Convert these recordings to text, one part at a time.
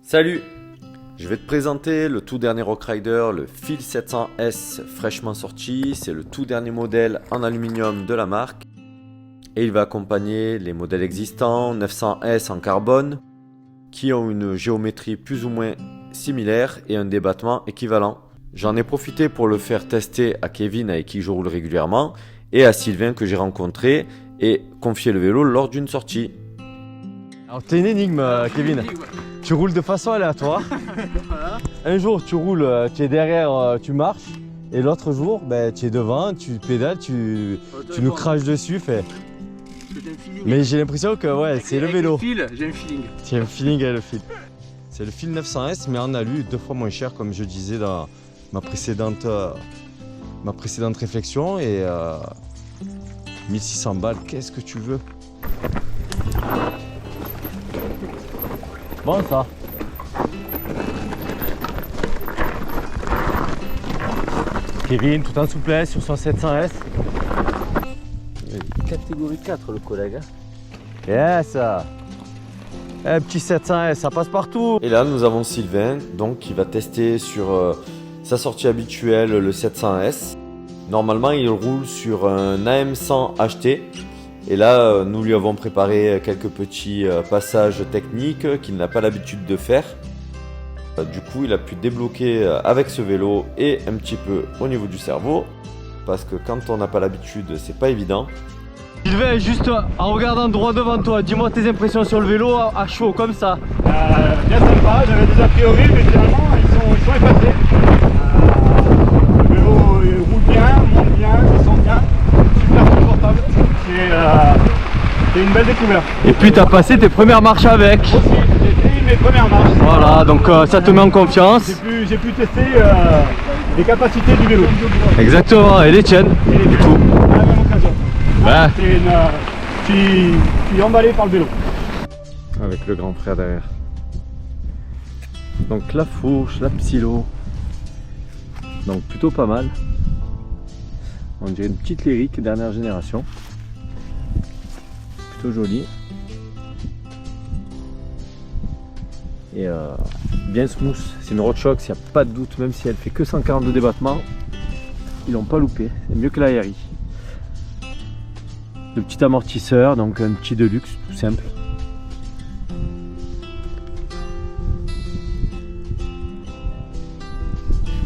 Salut! Je vais te présenter le tout dernier Rockrider, le Fil 700S fraîchement sorti. C'est le tout dernier modèle en aluminium de la marque. Et il va accompagner les modèles existants 900S en carbone qui ont une géométrie plus ou moins similaire et un débattement équivalent. J'en ai profité pour le faire tester à Kevin avec qui je roule régulièrement et à Sylvain que j'ai rencontré et confié le vélo lors d'une sortie. Alors t'es une énigme Kevin, tu roules de façon aléatoire. Voilà. Un jour tu roules, tu es derrière, tu marches, et l'autre jour tu es devant, tu pédales, tu nous craches dessus. Mais j'ai l'impression que ouais, c'est le vélo. J'ai un feeling. Tu as un feeling avec le fil. C'est le Fil 900S mais en alu, 2 fois moins cher comme je disais dans ma précédente réflexion, et 1600 balles, qu'est-ce que tu veux? Bon ça. Kevin, tout en souplesse sur son 700S. Catégorie 4 le collègue. Yes. Un petit 700S, ça passe partout. Et là nous avons Sylvain donc qui va tester sur sa sortie habituelle le 700S. Normalement il roule sur un AM100 HT. Et là, nous lui avons préparé quelques petits passages techniques qu'il n'a pas l'habitude de faire. Du coup, il a pu débloquer avec ce vélo et un petit peu au niveau du cerveau. Parce que quand on n'a pas l'habitude, c'est pas évident. Sylvain, juste en regardant droit devant toi, dis-moi tes impressions sur le vélo à chaud, comme ça. Bien sympa, j'avais des a priori, mais finalement, ils sont effacés. Le vélo il roule bien, monte bien, descend bien, super confortable. C'est une belle découverte. Et puis tu as passé tes premières marches avec. Aussi, j'ai fait mes premières marches. Voilà, donc ça te met en confiance. J'ai pu tester les capacités du vélo. Exactement, et les tiennes, du coup. À la même occasion. Ouais. Je suis emballé par le vélo. Avec le grand frère derrière. Donc la fourche, la psylo. Donc plutôt pas mal. On dirait une petite lyrique dernière génération. Plutôt jolie. Et bien smooth. C'est une RoadShox, il n'y a pas de doute, même si elle fait que 142 débattements. Ils l'ont pas loupé. C'est mieux que la RI. Le petit amortisseur, donc un petit Deluxe, tout simple.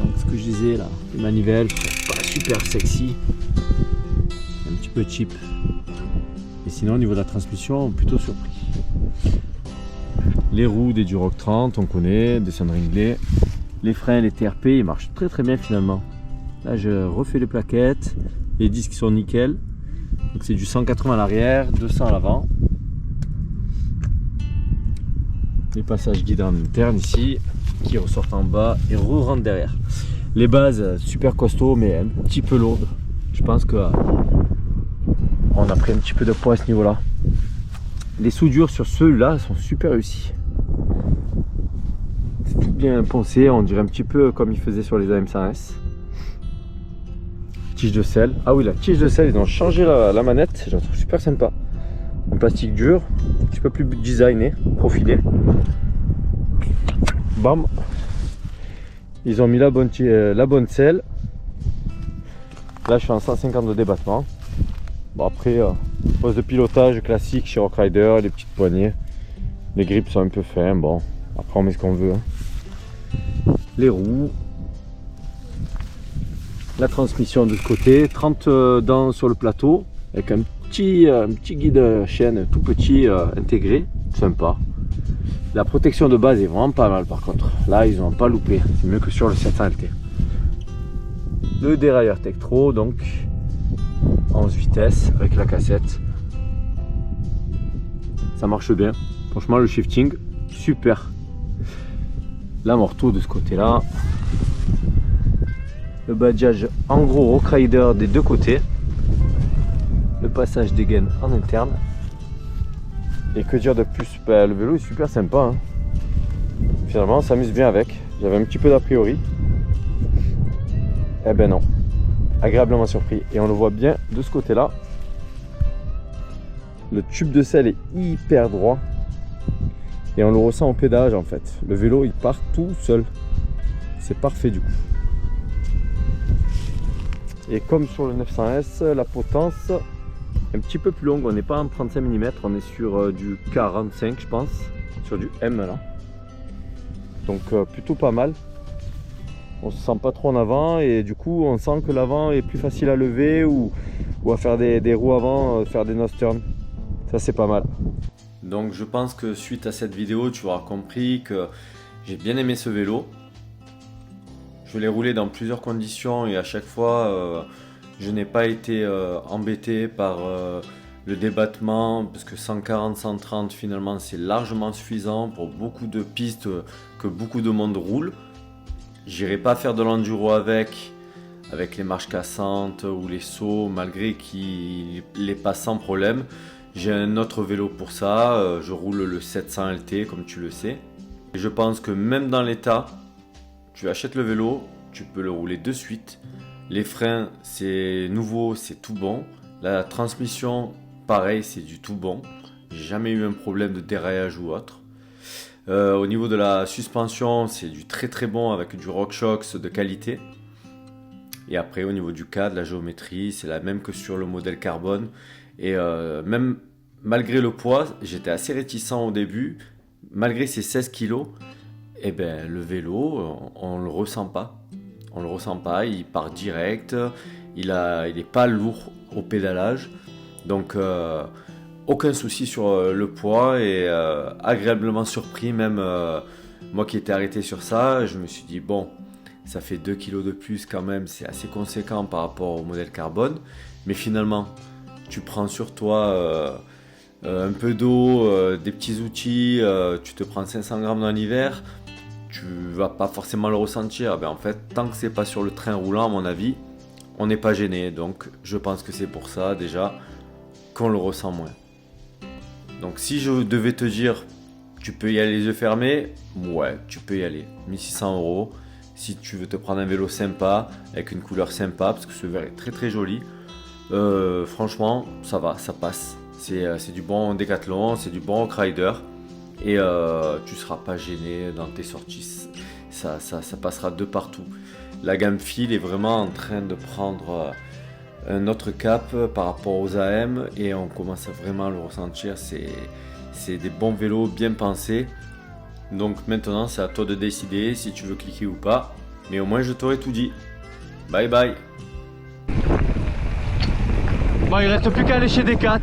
Donc ce que je disais là, les manivelles, pas super sexy, un petit peu cheap. Et sinon au niveau de la transmission, plutôt surpris. Les roues des Duroc 30, on connaît, des Sunringley. Les freins, les TRP, ils marchent très très bien finalement. Là je refais les plaquettes, les disques sont nickel. Donc c'est du 180 à l'arrière, 200 à l'avant. Les passages guidés en interne ici, qui ressortent en bas et re-rentrent derrière. Les bases super costauds mais un petit peu lourdes. Je pense que on a pris un petit peu de poids à ce niveau-là. Les soudures sur ceux-là sont super réussies. C'est tout bien poncé, on dirait un petit peu comme il faisait sur les AM100S. Tige de sel. Ah oui, la tige de sel, ils ont changé la manette, je la trouve super sympa. En plastique dur, un petit peu plus designé, profilé. Bam. Ils ont mis la bonne selle. Là, je suis en 150 de débattement. Bon, après, poste de pilotage classique chez Rockrider, les petites poignées. Les grips sont un peu fins. Bon, après, on met ce qu'on veut. Les roues. La transmission de ce côté, 30 dents sur le plateau, avec un petit guide chaîne tout petit intégré, sympa. La protection de base est vraiment pas mal par contre. Là, ils n'ont pas loupé, c'est mieux que sur le 700 LT. Le dérailleur Tektro, donc 11 vitesses avec la cassette. Ça marche bien. Franchement, le shifting, super. L'amorto de ce côté-là. Le badgeage en gros Rockrider des deux côtés. Le passage des gaines en interne. Et que dire de plus, le vélo est super sympa. Hein. Finalement, on s'amuse bien avec. J'avais un petit peu d'a priori. Eh ben non. Agréablement surpris. Et on le voit bien de ce côté-là. Le tube de selle est hyper droit. Et on le ressent au pédalage en fait. Le vélo il part tout seul. C'est parfait du coup. Et comme sur le 900S, la potence est un petit peu plus longue. On n'est pas en 35 mm, on est sur du 45 je pense. Sur du M là. Donc plutôt pas mal. On se sent pas trop en avant et du coup on sent que l'avant est plus facile à lever ou à faire des roues avant, faire des nose turns. Ça c'est pas mal. Donc je pense que suite à cette vidéo, tu auras compris que j'ai bien aimé ce vélo. Je l'ai roulé dans plusieurs conditions et à chaque fois je n'ai pas été embêté par le débattement parce que 140-130 finalement c'est largement suffisant pour beaucoup de pistes que beaucoup de monde roule. J'irai pas faire de l'enduro avec les marches cassantes ou les sauts malgré qu'il les passe sans problème. J'ai un autre vélo pour ça, je roule le 700 LT comme tu le sais. Et je pense que même dans l'état, tu achètes le vélo, tu peux le rouler de suite. Les freins c'est nouveau, c'est tout bon. La transmission pareil, c'est du tout bon. J'ai jamais eu un problème de déraillage ou autre. Au niveau de la suspension, c'est du très très bon avec du RockShox de qualité. Et après au niveau du cadre, la géométrie, c'est la même que sur le modèle carbone. Et même malgré le poids, j'étais assez réticent au début. Malgré ses 16 kg, eh ben, le vélo, on ne le ressent pas. On le ressent pas, il part direct. Il n'est pas lourd au pédalage. Donc aucun souci sur le poids et agréablement surpris. Même moi qui étais arrêté sur ça, je me suis dit bon, ça fait 2 kg de plus quand même. C'est assez conséquent par rapport au modèle carbone. Mais finalement, tu prends sur toi un peu d'eau, des petits outils, tu te prends 500 grammes dans l'hiver, tu vas pas forcément le ressentir. Ben, en fait, tant que c'est pas sur le train roulant, à mon avis, on n'est pas gêné. Donc, je pense que c'est pour ça déjà qu'on le ressent moins. Donc, si je devais te dire, tu peux y aller les yeux fermés, ouais, tu peux y aller. 1600 €. Si tu veux te prendre un vélo sympa, avec une couleur sympa, parce que ce verre est très très joli. Franchement, ça va, ça passe. C'est du bon Décathlon, c'est du bon Rockrider. Et tu ne seras pas gêné dans tes sorties. Ça passera de partout. La gamme Fil est vraiment en train de prendre un autre cap par rapport aux AM. Et on commence vraiment à le ressentir. C'est des bons vélos bien pensés. Donc maintenant, c'est à toi de décider si tu veux cliquer ou pas. Mais au moins, je t'aurai tout dit. Bye bye. Bon, il reste plus qu'à aller chez Decat.